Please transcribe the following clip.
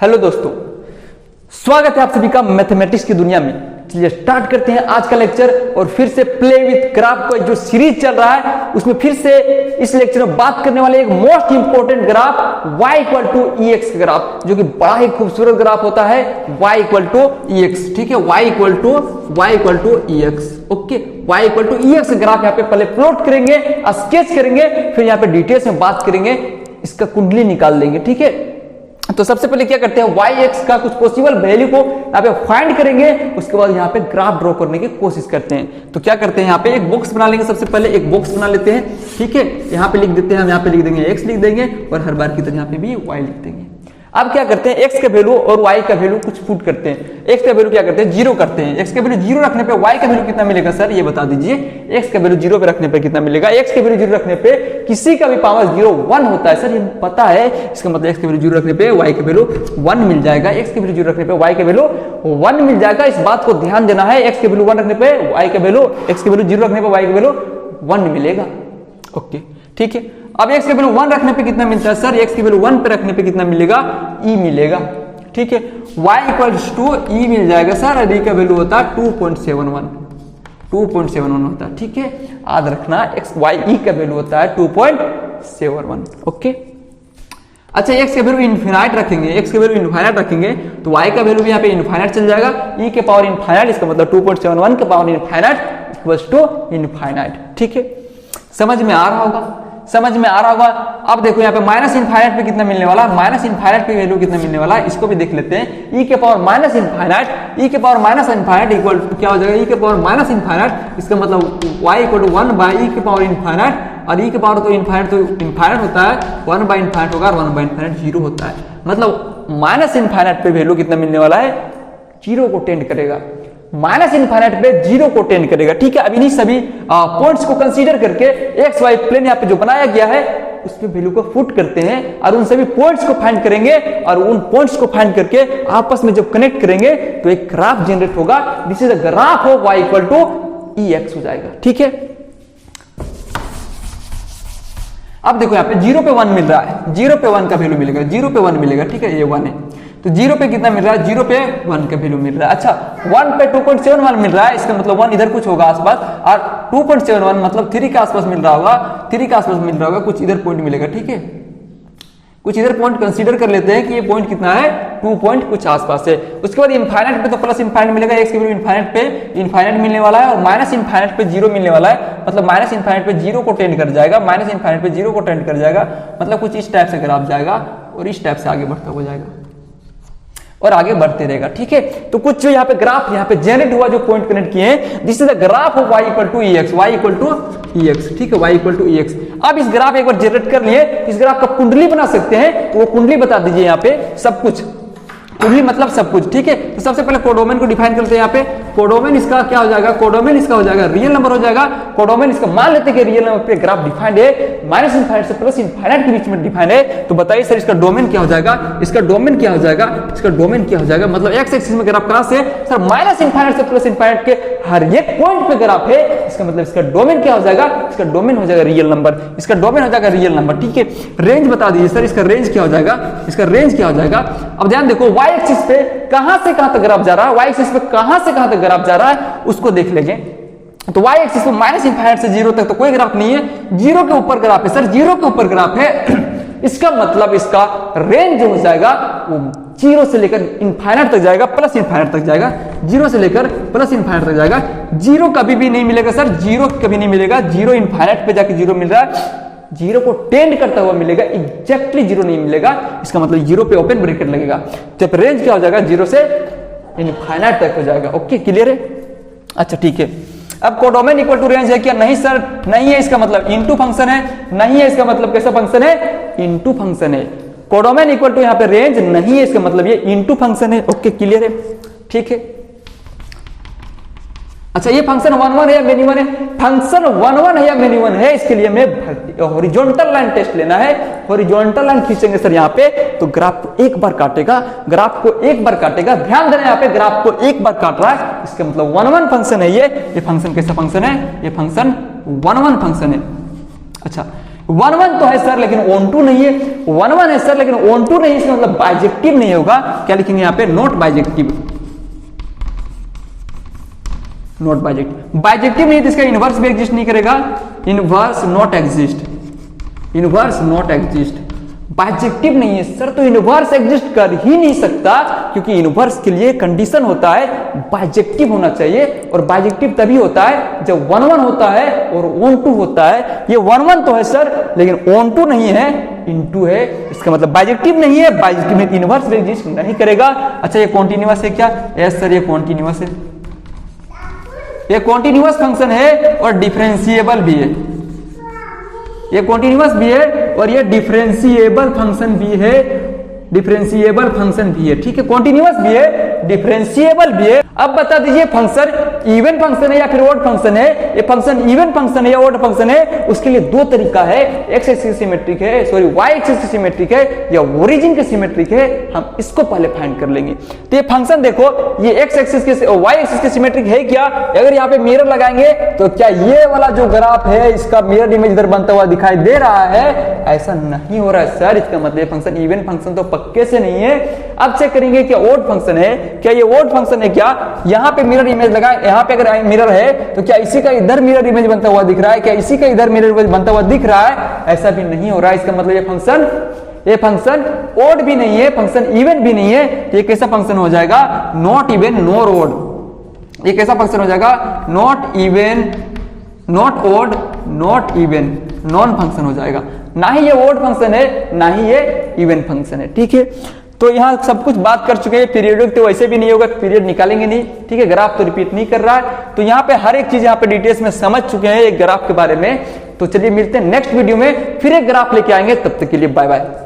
Hello दोस्तों, स्वागत है आप सभी का मैथमेटिक्स की दुनिया में। चलिए स्टार्ट करते हैं आज का लेक्चर। और फिर से प्ले विथ ग्राफ का जो सीरीज चल रहा है उसमें फिर से इस लेक्चर में बात करने वाले एक most important graph y equal to EX graph, जो कि बड़ा ही खूबसूरत ग्राफ होता है y इक्वल टू EX। ठीक है, y equal to EX। Okay, y equal to EX graph यहाँ पे पहले प्लॉट करेंगे, स्केच करेंगे, फिर यहाँ पे डिटेल्स में बात करेंगे, इसका कुंडली निकाल देंगे। ठीक है, तो सबसे पहले क्या करते हैं, yx का कुछ पॉसिबल वैल्यू को यहाँ पे फाइंड करेंगे, उसके बाद यहाँ पे ग्राफ ड्रॉ करने की कोशिश करते हैं। तो क्या करते हैं, यहाँ पे एक बॉक्स बना लेंगे। सबसे पहले एक बॉक्स बना लेते हैं। ठीक है, यहाँ पे लिख देते हैं, हम यहाँ पे लिख देंगे x लिख देंगे और हर बार की तरह यहाँ पे भी y लिख देंगे। अब क्या करते हैं, x का वैल्यू और y का वैल्यू कुछ पुट करते हैं। x का वैल्यू क्या करते हैं, 0 करते हैं। x का वैल्यू 0 रखने पे y का वैल्यू कितना मिलेगा सर, ये बता दीजिए। x का वैल्यू 0 पे रखने पे कितना मिलेगा, x का वैल्यू 0 रखने पे किसी का भी पावर 0 1 होता है सर, ये पता है। इसका मतलब x का वैल्यू 0 रखने पे y का वैल्यू 1 मिल जाएगा, x का वैल्यू 0 रखने पे y का वैल्यू 1 मिल जाएगा। इस बात को ध्यान देना है, x का वैल्यू 1 रखने पे y का वैल्यू, x का वैल्यू 0 रखने पे y का वैल्यू 1 मिलेगा। ओके, ठीक है। अब x के वैल्यू 1 रखने पे कितना मिलता है सर, x की वैल्यू 1 पे रखने पे कितना मिलेगा, e मिलेगा। ठीक है, y इक्वल्स टू e मिल जाएगा सर, और e का वैल्यू होता है 2.71 होता है। ठीक है, याद रखना x y e का वैल्यू होता है 2.71। ओके, अच्छा x का वैल्यू इनफिनाइट रखेंगे, x का वैल्यू इनफाइनाइट रखेंगे तो y का वैल्यू भी यहाँ पे इनफाइनाइट चल जाएगा। e के पावर इनफाइनाइट, इसका मतलब 2.71 के power infinite equals to infinite. ठीक है, समझ में आ रहा होगा। अब देखो यहाँ पे माइनस इनफाइनाइट पे कितना मिलने वाला है, माइनस इनफाइनाइट पे वैल्यू कितना मिलने वाला है, इसको भी देख लेते हैं। e के पावर माइनस इनफाइनाइट इक्वल क्या हो जाएगा, e के पावर माइनस इनफाइनाइट, इसका मतलब y equal to 1 by e के पावर इनफाइनाइट, और e के पावर तो इनफाइनाइट होता है, 1 बाई इनफाइनाइट होगा, और 1 बाई इनफाइनाइट 0 होता है। मतलब माइनस इनफाइनाइट पे वैल्यू कितना मिलने वाला है, 0 को टेंड करेगा। माइनस इनफाइनाइट पे 0 को टेंड करेगा। ठीक है, अब इन्हीं सभी पॉइंट्स को कंसीडर करके एक्स वाई प्लेन यहाँ पे जो बनाया गया है उस पे वैल्यू को पुट करते हैं और उन सभी पॉइंट्स को फाइंड करेंगे, और उन पॉइंट्स को फाइंड करके आपस में जब कनेक्ट करेंगे तो एक ग्राफ जनरेट होगा। This is a graph of y equal to EX हो जाएगा। ठीक है, अब देखो यहाँ पे 0 पे 1 मिल रहा है, 0 पे 1 का वैल्यू मिलेगा, 0 पे 1 मिलेगा। ठीक है, ये 1 है, तो 0 पे कितना मिल रहा है, 0 पे 1 का वैल्यू मिल रहा है। अच्छा, 1 पे 2.71 मिल रहा है, इसका मतलब 1 इधर कुछ होगा आसपास, और 2.71 मतलब 3 के आसपास मिल रहा होगा, 3 के आसपास मिल रहा होगा, कुछ इधर पॉइंट मिलेगा। ठीक है, कुछ इधर पॉइंट कंसीडर कर लेते हैं कि ये पॉइंट कितना है, 2 पॉइंट कुछ आसपास है। उसके बाद इनफाइनाइट पे तो प्लस इनफाइनाइट मिलेगा, x की वैल्यू इनफाइनाइट पे इनफाइनाइट मिलने वाला है, और माइनस इनफाइनाइट पे 0 मिलने वाला है। मतलब माइनस इनफाइनाइट पे 0 को टेंड कर जाएगा, माइनस इनफाइनाइट पे 0 को टेंड कर जाएगा, मतलब कुछ इस टाइप से ग्राफ जाएगा और इस टाइप से आगे बढ़ता हो जाएगा और आगे बढ़ते रहेगा। ठीक है, तो कुछ जो यहाँ पे ग्राफ यहाँ पे जनरेट हुआ, जो पॉइंट कनेक्ट किए हैं, this is the graph of y equal to EX, y equal to EX। ठीक है, y इक्वल टू EX। अब इस ग्राफ एक बार जनरेट कर लिए, इस ग्राफ का कुंडली बना सकते हैं, तो वो कुंडली बता दीजिए यहाँ पे सब कुछ, कुंडली मतलब सब कुछ। ठीक है, तो सबसे पहले कोडोमेन को डिफाइन करते हैं। यहाँ पे कोडोमेन इसका क्या हो जाएगा, कोडोमेन इसका हो जाएगा रियल नंबर हो जाएगा। कोडोमेन इसका मान लेते हैं कि रियल नंबर पे ग्राफ डिफाइंड है, माइनस इनफाइनाइट से प्लस इनफाइनाइट के बीच में डिफाइंड है। तो बताइए सर इसका डोमेन क्या हो जाएगा, इसका डोमेन क्या हो जाएगा, इसका डोमेन क्या हो जाएगा। मतलब एक्स एक्सिस में ग्राफ कहां से, सर माइनस इनफाइनाइट से प्लस इनफाइनाइट के हर एक पॉइंट पे ग्राफ है, इसका मतलब इसका डोमेन क्या हो जाएगा, इसका डोमेन हो जाएगा रियल नंबर, इसका डोमेन हो जाएगा रियल नंबर। ठीक है, रेंज बता दीजिए सर, इसका रेंज क्या हो जाएगा, इसका रेंज क्या हो जाएगा। अब ध्यान देखो, y एक्सिस पे कहां से कहां तक ग्राफ जा रहा है, y एक्सिस पे कहां से कहां तक ग्राफ जा रहा है उसको देख लेंगे। तो y एक्सिस पे माइनस इनफाइनाइट से 0 तक तो कोई ग्राफ नहीं है, 0 के ऊपर ग्राफ है सर, 0 के ऊपर ग्राफ है। इसका मतलब इसका रेंज जो हो जाएगा वो 0 से लेकर इनफाइनाइट तक जाएगा, प्लस इनफाइनाइट तक जाएगा, 0 से लेकर प्लस इनफाइनाइट तक जाएगा। 0 कभी भी नहीं मिलेगा सर, 0 कभी नहीं मिलेगा, 0 इनफाइनाइट पे जाके 0 मिल रहा है, 0 को टेंड करता हुआ मिलेगा, एग्जैक्टली 0 नहीं मिलेगा। इसका मतलब 0 पे ओपन ब्रैकेट लगेगा, जब रेंज क्या हो जाएगा, 0 से इनफाइनाइट तक हो जाएगा। ओके, क्लियर है। अच्छा ठीक है, अब कोडोमेन इक्वल टू रेंज है क्या, नहीं सर नहीं है, इसका मतलब इनटू फंक्शन है, नहीं है इसका मतलब कैसा फंक्शन है, इनटू फंक्शन है। कोडोमेन इक्वल टू यहाँ पे रेंज नहीं है, इसका मतलब ये इनटू फंक्शन है। ओके, क्लियर है। ठीक है, अच्छा ये फंक्शन 1 1 है या मेनी 1 है, फंक्शन 1 1 है या मेनी 1 है, इसके लिए हमें हॉरिजॉन्टल लाइन टेस्ट लेना है। हॉरिजॉन्टल लाइन खींचेंगे सर यहाँ पे, तो ग्राफ को एक बार काटेगा, ग्राफ को एक बार काटेगा। ध्यान देना यहाँ पे ग्राफ को एक बार काट रहा है, इसका मतलब 1 1 फंक्शन है ये फंक्शन कैसा फंक्शन है, ये फंक्शन 1 1 फंक्शन है। अच्छा वन वन तो है सर लेकिन ऑन टू नहीं है, वन वन है सर लेकिन ऑन टू नहीं है, इसका मतलब बाइजेक्टिव नहीं होगा। क्या लिखेंगे यहाँ पे? Not bijective, not bijective. Bijective नहीं तो इसका इनवर्स भी एग्जिस्ट नहीं करेगा, inverse not exist, inverse not exist. Bijective नहीं है सर तो इनवर्स एग्जिस्ट कर ही नहीं सकता, क्योंकि इनवर्स के लिए कंडीशन होता है बाइजेक्टिव होना चाहिए, और बाइजेक्टिव तभी होता है जब वन वन होता है और ऑन टू होता है। ये वन वन तो है सर लेकिन ऑन टू नहीं है, इनटू है, इसका मतलब बाइजेक्टिव नहीं है, बाइजेक्टिव में इनवर्स एग्जिस्ट नहीं करेगा। अच्छा ये कॉन्टिन्यूअस है क्या? यस सर ये कॉन्टिन्यूअस है, ये कॉन्टिन्यूअस फंक्शन है और डिफरेंशिएबल भी है, ये कॉन्टिन्यूअस भी है और ये डिफरेंशिएबल फंक्शन भी है, डिफरेंशिएबल फंक्शन भी है, ठीक है, कॉन्टिन्यूअस भी है, डिफरेंशिएबल भी है। अब बता दीजिए फंक्शन इवन फंक्शन है या फिर ऑड फंक्शन है? ये फंक्शन इवन फंक्शन है या ऑड फंक्शन है? उसके लिए दो तरीका है, एक्स एक्सिस सिमेट्रिक है, सॉरी वाई एक्सिस सिमेट्रिक है या ओरिजिन के सिमेट्रिक है, हम इसको पहले फाइंड कर लेंगे। तो ये फंक्शन देखो ये एक्स एक्सिस के वाई एक्सिस के सिमेट्रिक है क्या? अगर यहाँ पे मिरर लगाएंगे तो क्या ये वाला जो ग्राफ है इसका मिरर इमेज इधर बनता हुआ दिखाई दे रहा है? ऐसा नहीं हो रहा है सर, इसका मतलब फंक्शन इवन फंक्शन तो पक्के से नहीं है। अब चेक करेंगे क्या ऑड फंक्शन है, क्या ये ऑड फंक्शन है क्या? यहाँ पे मिरर इमेज लगा, यहाँ पे अगर मिरर है तो क्या इसी का इधर मिरर इमेज बनता हुआ दिख रहा है? क्या इसी का इधर मिरर इमेज बनता हुआ दिख रहा है? ऐसा भी नहीं हो रहा है, इसका मतलब ये फंक्शन ऑड भी नहीं है, फंक्शन इवन भी नहीं है। ये कैसा फंक्शन हो जाएगा? Not even nor odd. ये कैसा फंक्शन हो जाएगा? Not even, not odd, not even, non function हो जाएगा। ना ही ये ऑड फंक्शन है ना ही ये इवन फंक्शन है, ठीक है। तो यहाँ सब कुछ बात कर चुके हैं, पीरियडिक तो वैसे भी नहीं होगा, पीरियड निकालेंगे नहीं, ठीक है, ग्राफ तो रिपीट नहीं कर रहा है। तो यहाँ पे हर एक चीज यहाँ पे डिटेल्स में समझ चुके हैं एक ग्राफ के बारे में। तो चलिए मिलते हैं नेक्स्ट वीडियो में, फिर एक ग्राफ लेके आएंगे, तब तक के लिए बाय बाय।